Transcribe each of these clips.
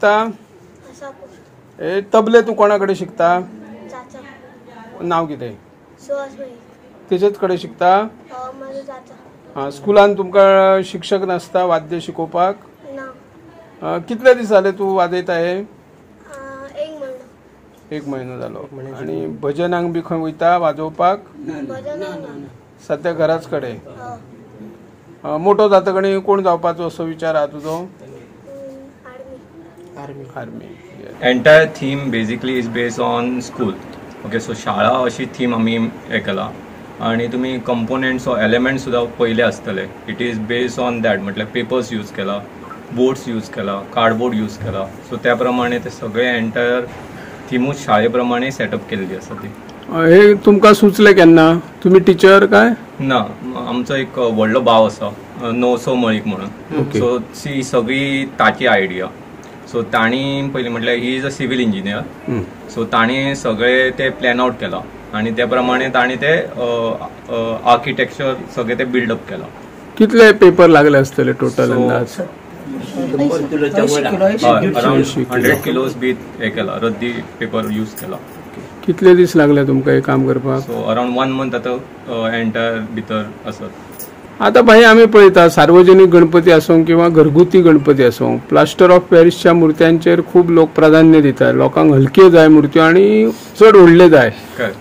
शिकता? ए तबले तू कोणाकडे शिकता? नाव कितें? तेजेच कडेन शिकता? हां स्कुलान तुमकां शिक्षक नासता वाद्य शिकोवपाक? कितले दीस जाले तू वाजयता हे? 1 म्हयनो जालो. आनी भजनांक बी खंय वयता वाजोवपाक? सध्या घराच कडेन. मोठो जातकणी कोण जावपाचो असो विचार आहा तुजो? Army. Entire theme basically is based on school. Okay so शाळा अशी थीम आमी हे केला आणि तुम्ही कंपोनेंट्स ऑर एलिमेंट्स सुद्धा पहिले आसतले. It is based on that म्हटल्यार पेपर्स यूज केला, बोर्ड्स यूज केला, कार्डबोर्ड यूज केला. सो त्या प्रमाणे ते सगळे एंटायर थीमूच शाळेप्रमाणे सेटअप केलेली आसा ती. हे तुमकां सुचले केन्ना? तुम्ही टीचर काय? ना आमचो एक व्हडलो भाव आसा नवसो मळीक म्हणून. सो सी सगळी ताची आयडिया. सो ताणी पयलीं म्हटल्यार he is a civil engineer. So ताणी सगळे ते प्लॅन आउट केला आणि त्या प्रमाणे ताणी ते आर्किटेक्चर सगळे ते बिल्डअप केला. कितले पेपर लागले असतले टोटल अंदाज? अराउंड 100 किलोज बी हे केला, रद्दी पेपर यूज केला. कितले दीस लागले तुमकां हे काम करपाक? सो अराउंड 1 मंथ आतां एंटायर भितर आसत. आता भाई आम्ही पळयता सार्वजनिक गणपती आसूं किंवा घरगुती गणपती आसूं, प्लास्टर ऑफ पॅरिसच्या मुर्त्यांचेर खूप लोक प्राधान्य दितात. लोकांक हलक्यो जाय मुर्त्यो आणि चड व्हडले जाय.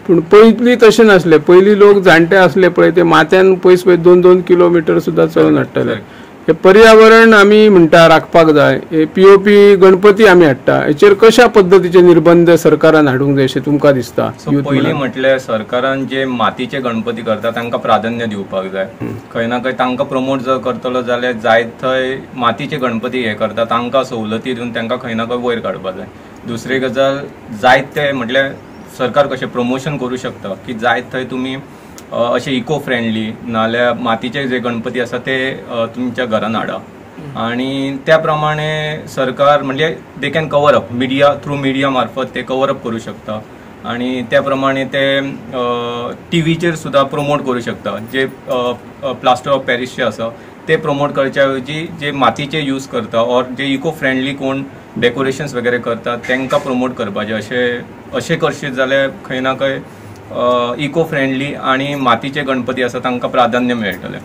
पण पयलीं तशें नासलें. पयलीं लोक जाणटे आसले पळय ते माथ्यान पयस 2-2 किलोमीटर सुद्दां चलून हाडटाले. हे पर्यावरण आमी म्हणटा राखपाक जाय. हे पीओपी गणपती आमी हाडटा, हेचेर कशा पद्धतीचे निर्बंध सरकारान हाडूंक जाय अशें तुमकां दिसता? पयलीं म्हटल्यार सरकारान जे मातीचे गणपती करता तांकां प्राधान्य दिवपाक जाय. खंय ना खंय तांकां प्रमोट जर करतलो जाल्यार जायत थंय मातीचे गणपती हे करता तांकां सवलती दिवन तांकां खंय ना खंय वयर काडपाक जाय. दुसरी गजाल जायते म्हटल्यार सरकार कशें प्रमोशन करूं शकता की जायत थंय तुमी अशे इको फ्रेंडली नाल्यार मातीचे जे गणपती आसा ते तुमच्या घरान हाडा. आणि त्या प्रमाणे सरकार म्हणजे they can cover up through media मार्फत ते कवर अप करू शकता. आणि त्या प्रमाणे ते टीव्हीचेर सुद्धा प्रमोट करू शकता. जे प्लास्टर ऑफ पॅरिसचे आसा ते प्रमोट करच्या ऐवजी जे मातीचे यूज करता और जे इको फ्रेंडली कोण डेकोरेशन्स वगैरे करतात तांकां प्रमोट करपाचे. अशें करशीत जाल्यार खंय ना खंय इको फ्रेंडली आणि मातीचे गणपती आसा तांकां प्राधान्य मेळटलें.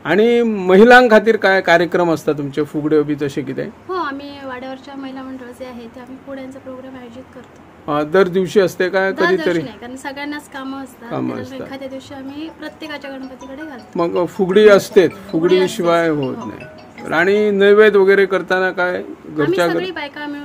आणि महिलांक खातीर काय कार्यक्रम असता तुमचे? फुगड्यो बी तशें कितें? हो आम्ही वाड्यावरच्या महिला मंडळ जे आहे ते आम्ही फुगड्यांचा प्रोग्राम आयोजित करतो. दर दिवशी असते काय कधीतरी? नाही, कारण सगळ्यांनाच कामं असतात. एखाद्या दिवशी आम्ही प्रत्येकाच्या गणपतीकडे घालतो. मग फुगडी असते, फुगडी शिवाय होत नाही. आणि नैवेद्य वगैरे करताना काय घरच्या सगळी बायका मिळून